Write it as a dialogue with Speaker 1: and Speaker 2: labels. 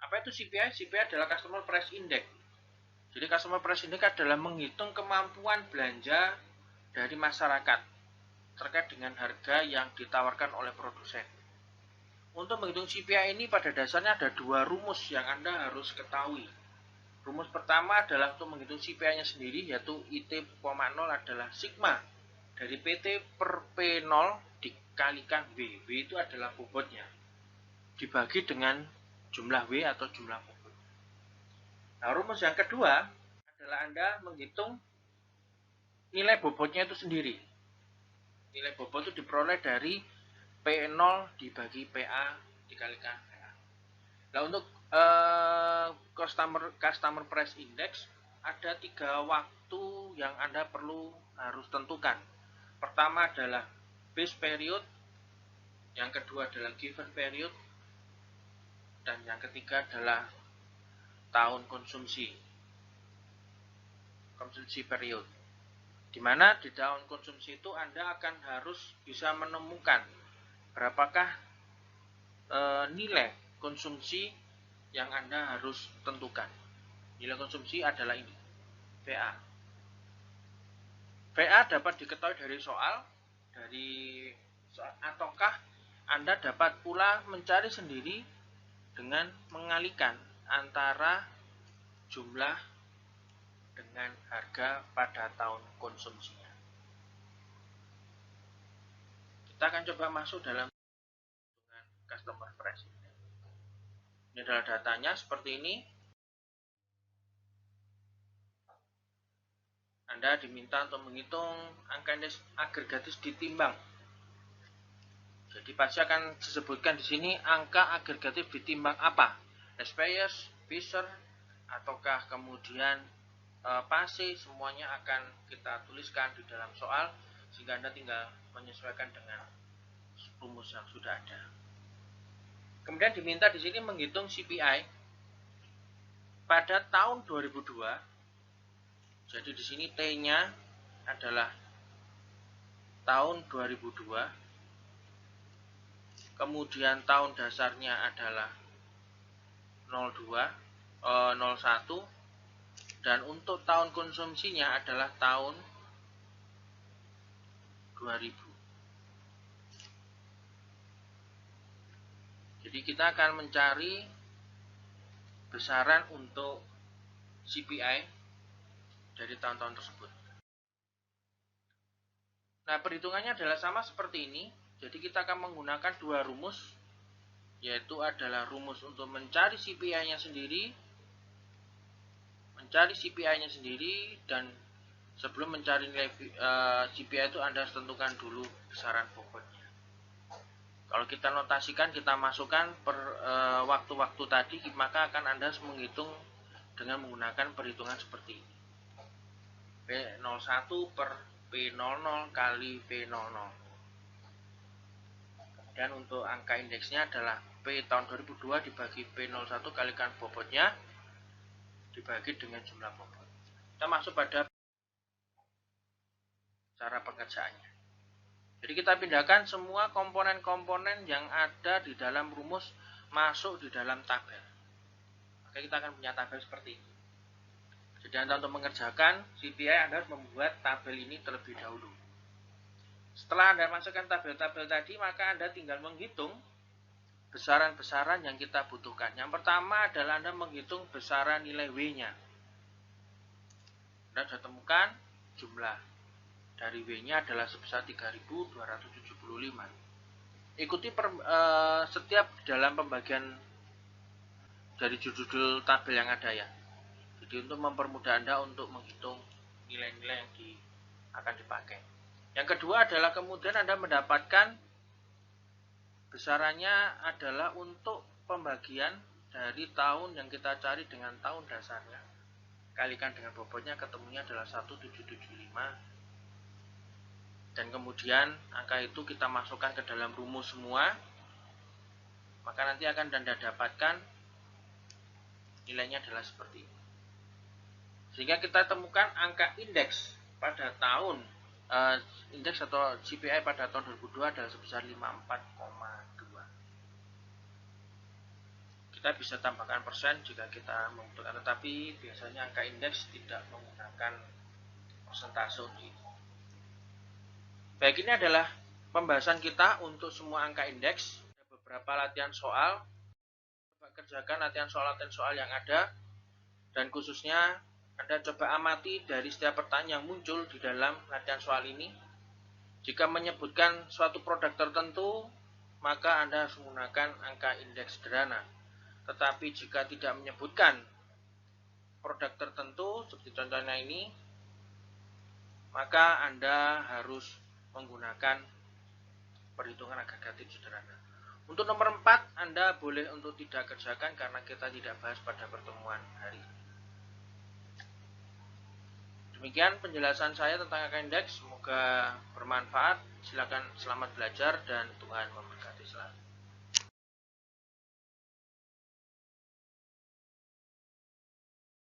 Speaker 1: Apa itu CPI? CPI adalah Customer Price Index. Jadi Customer Price Index adalah menghitung kemampuan belanja dari masyarakat terkait dengan harga yang ditawarkan oleh produsen. Untuk menghitung CPI ini pada dasarnya ada dua rumus yang Anda harus ketahui. Rumus pertama adalah untuk menghitung CPI-nya sendiri, yaitu IT,0 adalah sigma dari PT per P0 dikalikan W. W itu adalah bobotnya, dibagi dengan jumlah W atau jumlah bobot. Nah, rumus yang kedua adalah Anda menghitung nilai bobotnya itu sendiri. Nilai bobot itu diperoleh dari P0 dibagi PA dikalikan PA. Nah, untuk customer price index ada 3 waktu yang Anda harus tentukan. Pertama adalah base period, yang kedua adalah given period, dan yang ketiga adalah tahun konsumsi period. Di mana di tahun konsumsi itu Anda akan harus bisa menemukan berapakah nilai konsumsi yang Anda harus tentukan. Nilai konsumsi adalah ini, VA. VA dapat diketahui dari soal, ataukah Anda dapat pula mencari sendiri dengan mengalihkan antara jumlah dengan harga pada tahun konsumsinya. Kita akan coba masuk dalam customer price index. Ini adalah datanya seperti ini. Anda diminta untuk menghitung angka indeks agregatif ditimbang. Jadi pasti akan disebutkan di sini angka agregatif ditimbang apa? SPIS, Fisher, ataukah kemudian PASE, semuanya akan kita tuliskan di dalam soal sehingga Anda tinggal menyesuaikan dengan rumus yang sudah ada. Kemudian diminta di sini menghitung CPI pada tahun 2002. Jadi di sini T-nya adalah tahun 2002. Kemudian tahun dasarnya adalah 01, dan untuk tahun konsumsinya adalah tahun 2000. Jadi kita akan mencari besaran untuk CPI dari tahun-tahun tersebut. Nah, perhitungannya adalah sama seperti ini. Jadi kita akan menggunakan dua rumus, yaitu adalah rumus untuk mencari CPI-nya sendiri, dan sebelum mencari nilai CPI itu Anda harus tentukan dulu besaran pokoknya. Kalau kita notasikan, kita masukkan per waktu-waktu tadi, maka akan Anda harus menghitung dengan menggunakan perhitungan seperti ini. P01 per P00 kali P00. Kemudian untuk angka indeksnya adalah P tahun 2002 dibagi P01 kalikan bobotnya dibagi dengan jumlah bobot. Kita masuk pada cara pengerjaannya. Jadi kita pindahkan semua komponen-komponen yang ada di dalam rumus masuk di dalam tabel. Maka kita akan punya tabel seperti ini. Jadi Anda untuk mengerjakan CPI Anda harus membuat tabel ini terlebih dahulu. Setelah Anda masukkan tabel-tabel tadi, maka Anda tinggal menghitung besaran-besaran yang kita butuhkan. Yang pertama adalah Anda menghitung besaran nilai W-nya. Anda sudah temukan jumlah dari W-nya adalah sebesar 3.275. Ikuti setiap dalam pembagian dari judul tabel yang ada ya. Jadi untuk mempermudah Anda untuk menghitung nilai-nilai yang akan dipakai. Yang kedua adalah kemudian Anda mendapatkan besarannya adalah untuk pembagian dari tahun yang kita cari dengan tahun dasarnya. Kalikan dengan bobotnya, ketemunya adalah 1775. Dan kemudian angka itu kita masukkan ke dalam rumus semua. Maka nanti akan Anda dapatkan nilainya adalah seperti ini. Sehingga kita temukan angka indeks pada tahun indeks atau CPI pada tahun 2002 adalah sebesar 54,2. Kita bisa tambahkan persen jika kita membutuhkan, tetapi biasanya angka indeks tidak menggunakan persentase untuk itu. Baik, ini adalah pembahasan kita untuk semua angka indeks. Ada beberapa latihan soal. Coba kerjakan latihan soal yang ada, dan khususnya Anda coba amati dari setiap pertanyaan yang muncul di dalam latihan soal ini. Jika menyebutkan suatu produk tertentu, maka Anda harus menggunakan angka indeks sederhana. Tetapi jika tidak menyebutkan produk tertentu, seperti contohnya ini, maka Anda harus menggunakan perhitungan agregatif sederhana. Untuk nomor 4, Anda boleh untuk tidak kerjakan karena kita tidak bahas pada pertemuan hari ini. Demikian penjelasan saya tentang angka indeks. Semoga bermanfaat. Silakan, selamat belajar dan Tuhan memberkati selalu.